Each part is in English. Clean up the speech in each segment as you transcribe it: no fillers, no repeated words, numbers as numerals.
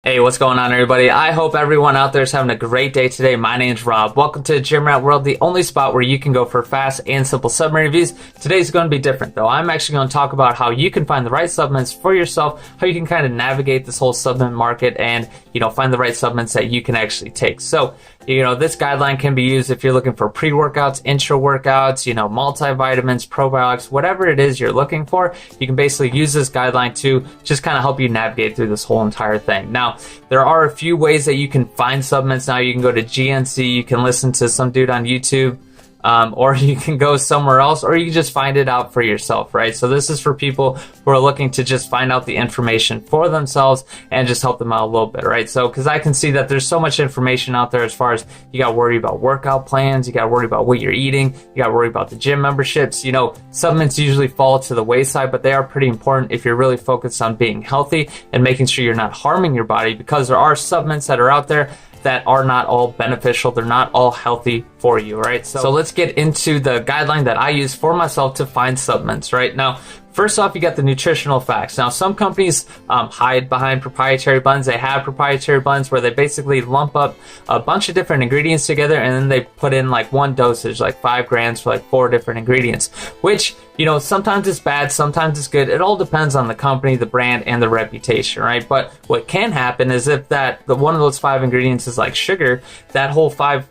Hey, what's going on, everybody? I hope everyone out there is having a great day today. My name's Rob. Welcome to Gym Rat World, the only spot where you can go for fast and simple supplement reviews. Today's going to be different, though. I'm actually going to talk about how you can find the right supplements for yourself, how you can kind of navigate this whole supplement market and, find the right supplements that you can actually take. So, this guideline can be used if you're looking for pre-workouts, intra-workouts, multivitamins, probiotics, whatever it is you're looking for. You can basically use this guideline to just kind of help you navigate through this whole entire thing. Now, there are a few ways that you can find supplements now. You can go to GNC, you can listen to some dude on YouTube, or you can go somewhere else, or you can just find it out for yourself, right? So this is for people who are looking to just find out the information for themselves and just help them out a little bit, right? So, because I can see that there's so much information out there as far as you got to worry about workout plans, you got to worry about what you're eating, you got to worry about the gym memberships. Supplements usually fall to the wayside, but they are pretty important if you're really focused on being healthy and making sure you're not harming your body, because there are supplements that are out there that are not all beneficial. They're not all healthy for you, right? So let's get into the guideline that I use for myself to find supplements, right? Now, first off, you got the nutritional facts. Now, some companies hide behind proprietary blends. They have proprietary blends where they basically lump up a bunch of different ingredients together, and then they put in like one dosage, like 5 grams for like 4 different ingredients, which, sometimes it's bad, sometimes it's good. It all depends on the company, the brand, and the reputation, right? But what can happen is if one of those 5 ingredients is like sugar, that whole 5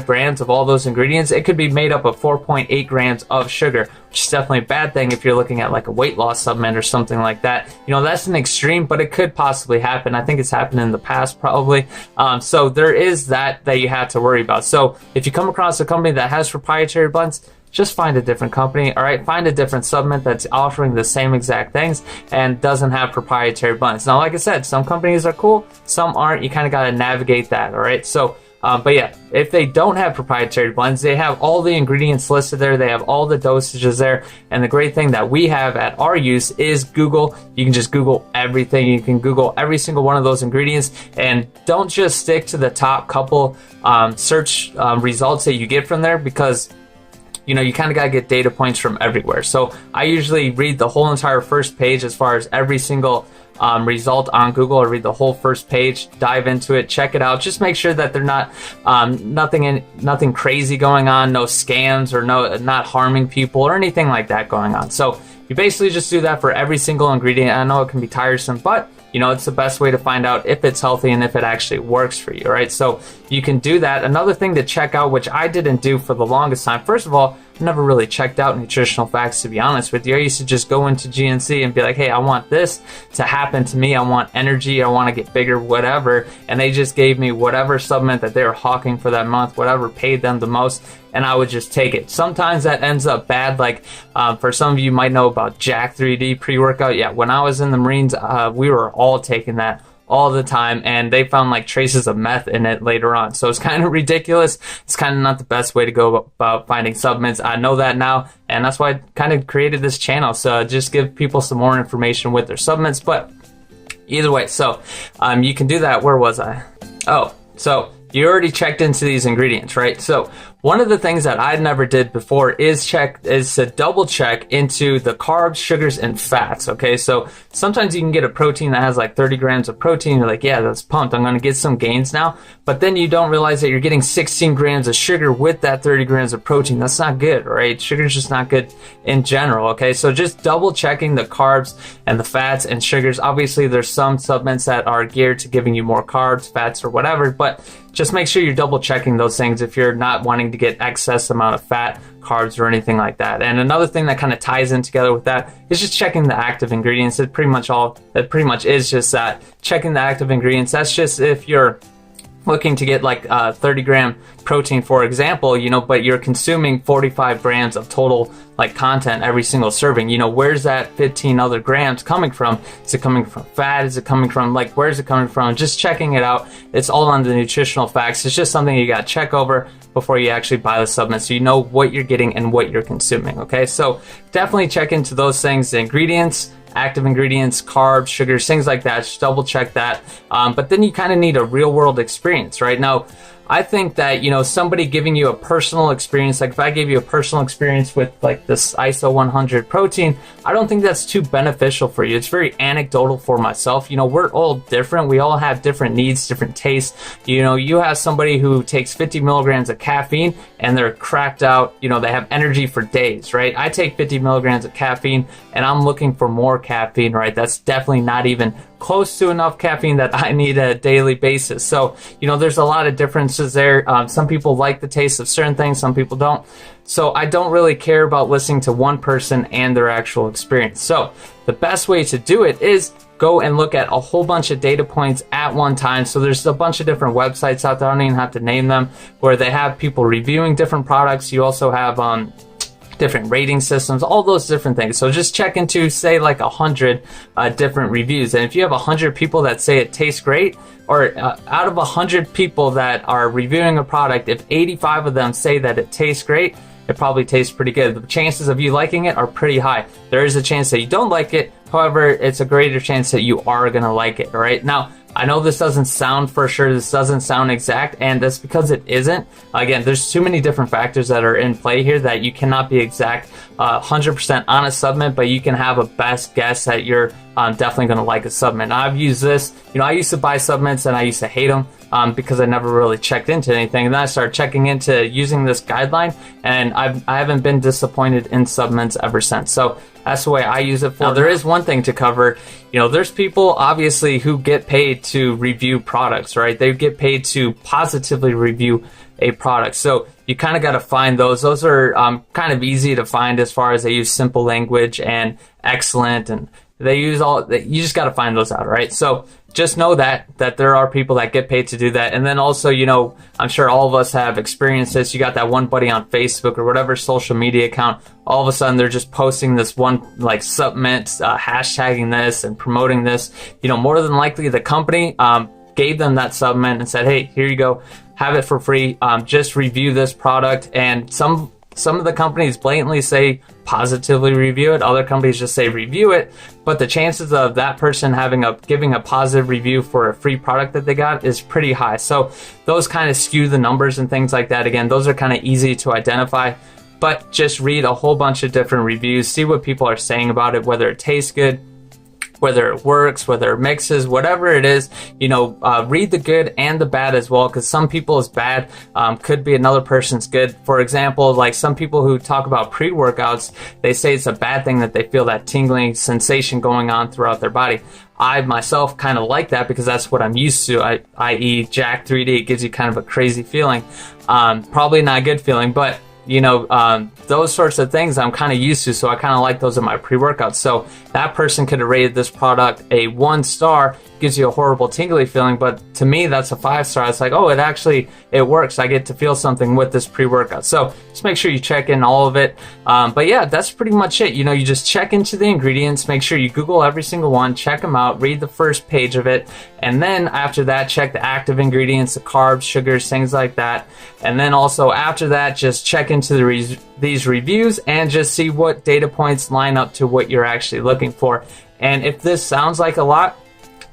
grams of all those ingredients, it could be made up of 4.8 grams of sugar, which is definitely a bad thing if you're looking at like a weight loss supplement or something like that. That's an extreme, but it could possibly happen. I think it's happened in the past, probably. So there is that you have to worry about. So if you come across a company that has proprietary blends, just find a different company, all right? Find a different supplement that's offering the same exact things and doesn't have proprietary blends. Now, like I said, some companies are cool, some aren't. You kind of got to navigate that, all right? So, but yeah, if they don't have proprietary blends, they have all the ingredients listed there. They have all the dosages there. And the great thing that we have at our use is Google. You can just Google everything. You can Google every single one of those ingredients, and don't just stick to the top couple search results that you get from there, because you kind of got to get data points from everywhere. So I usually read the whole entire first page as far as every single result on Google. I read the whole first page, dive into it, check it out. Just make sure that they're not nothing crazy going on, no scams or not harming people or anything like that going on. So you basically just do that for every single ingredient. I know it can be tiresome, but it's the best way to find out if it's healthy and if it actually works for you, right? So you can do that. Another thing to check out, which I didn't do for the longest time, first of all, I never really checked out nutritional facts, to be honest with you. I used to just go into GNC and be like, hey, I want this to happen to me. I want energy. I want to get bigger, whatever. And they just gave me whatever supplement that they were hawking for that month, whatever paid them the most, and I would just take it. Sometimes that ends up bad. Like for some of you might know about Jack 3D pre-workout. Yeah, when I was in the Marines, we were all taking that all the time, and they found like traces of meth in it later on. So it's kind of ridiculous. It's kind of not the best way to go about finding supplements. I know that now, and that's why I kind of created this channel. So just give people some more information with their supplements. But either way, so you can do that. Where was I? Oh, so you already checked into these ingredients, right? So one of the things that I never did before is to double check into the carbs, sugars, and fats, okay? So sometimes you can get a protein that has like 30 grams of protein. You're like, yeah, that's pumped. I'm going to get some gains now. But then you don't realize that you're getting 16 grams of sugar with that 30 grams of protein. That's not good, right? Sugar's just not good in general, okay? So just double checking the carbs and the fats and sugars. Obviously, there's some supplements that are geared to giving you more carbs, fats, or whatever, but just make sure you're double checking those things if you're not wanting to get excess amount of fat, carbs, or anything like that. And another thing that kind of ties in together with that is just checking the active ingredients. That pretty much is just that, checking the active ingredients. That's just if you're looking to get like 30-gram protein, for example, but you're consuming 45 grams of total like content every single serving. Where's that 15 other grams coming from? Is it coming from fat? Is it coming from where's it coming from? Just checking it out. It's all on the nutritional facts. It's just something you got to check over before you actually buy the supplement, so you know what you're getting and what you're consuming, okay? So definitely check into those things, the ingredients, active ingredients, carbs, sugars, things like that. Just double check that. But then you kind of need a real world experience, right? Now, I think that, you know, somebody giving you a personal experience, like if I gave you a personal experience with like this ISO 100 protein, I don't think that's too beneficial for you. It's very anecdotal for myself. You know, we're all different. We all have different needs, different tastes. You know, you have somebody who takes 50 milligrams of caffeine and they're cracked out, you know, they have energy for days, right? I take 50 milligrams of caffeine and I'm looking for more caffeine, right? That's definitely not even close to enough caffeine that I need on a daily basis. So, you know, there's a lot of differences there. Some people like the taste of certain things, some people don't. So I don't really care about listening to one person and their actual experience. So the best way to do it is go and look at a whole bunch of data points at one time. So there's a bunch of different websites out there, I don't even have to name them, where they have people reviewing different products. You also have different rating systems, all those different things. So just check into, say, like 100 different reviews. And if you have 100 people that say it tastes great, or out of 100 people that are reviewing a product, if 85 of them say that it tastes great, it probably tastes pretty good. The chances of you liking it are pretty high. There is a chance that you don't like it. However, it's a greater chance that you are gonna like it, all right? Now, I know this doesn't sound for sure, this doesn't sound exact, and that's because it isn't. Again, there's too many different factors that are in play here that you cannot be exact 100% on a supplement, but you can have a best guess that you're definitely going to like a supplement. Now, I've used this, you know, I used to buy supplements and I used to hate them because I never really checked into anything. And then I started checking into using this guideline, and I haven't been disappointed in supplements ever since. So that's the way I use it for. Now, there is one thing to cover. You know, there's people obviously who get paid to review products, right? They get paid to positively review a product. So you kind of got to find those. Those are kind of easy to find as far as they use simple language and excellent, and they use all. You just got to find those out, right? So just know that there are people that get paid to do that. And then also, you know, I'm sure all of us have experienced this. You got that one buddy on Facebook or whatever social media account. All of a sudden, they're just posting this one like supplement, hashtagging this and promoting this. You know, more than likely the company gave them that supplement and said, hey, here you go, have it for free. Just review this product. And some of the companies blatantly say positively review it. Other companies just say review it. But the chances of that person giving a positive review for a free product that they got is pretty high. So those kind of skew the numbers and things like that. Again, those are kind of easy to identify. But just read a whole bunch of different reviews, see what people are saying about it, whether it tastes good, whether it works, whether it mixes, whatever it is, you know, read the good and the bad as well, because some people's bad could be another person's good. For example, like some people who talk about pre-workouts, they say it's a bad thing that they feel that tingling sensation going on throughout their body. I myself kind of like that because that's what I'm used to, i.e. Jack 3D. It gives you kind of a crazy feeling. Probably not a good feeling, but you know, those sorts of things I'm kind of used to, so I kind of like those in my pre-workouts. So that person could have rated this product a 1 star, gives you a horrible tingly feeling, but to me that's a 5 star. It's like, oh, it works. I get to feel something with this pre-workout. So just make sure you check in all of it. But yeah, that's pretty much it. You know, you just check into the ingredients, make sure you Google every single one, check them out, read the first page of it, and then after that, check the active ingredients, the carbs, sugars, things like that. And then also after that, just check into these reviews and just see what data points line up to what you're actually looking for. And if this sounds like a lot,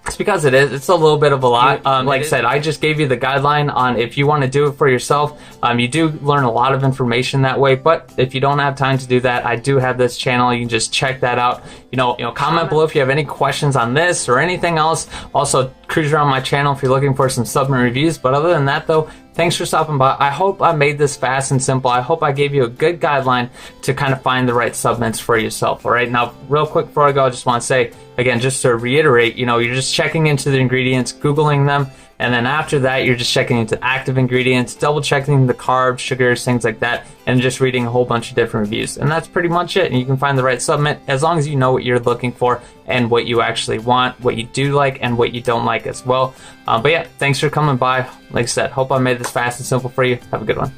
it's because it is. It's a little bit of a lot. Like I said, I just gave you the guideline on if you want to do it for yourself. You do learn a lot of information that way. But if you don't have time to do that, I do have this channel. You can just check that out. You know, comment below if you have any questions on this or anything else. Also, cruise around my channel if you're looking for some supplement reviews. But other than that, though, thanks for stopping by. I hope I made this fast and simple. I hope I gave you a good guideline to kind of find the right supplements for yourself. All right. Now, real quick before I go, I just want to say, again, just to reiterate, you know, you're just checking into the ingredients, Googling them, and then after that, you're just checking into active ingredients, double checking the carbs, sugars, things like that, and just reading a whole bunch of different reviews. And that's pretty much it. And you can find the right supplement as long as you know what you're looking for and what you actually want, what you do like and what you don't like as well. But yeah, thanks for coming by. Like I said, hope I made this fast and simple for you. Have a good one.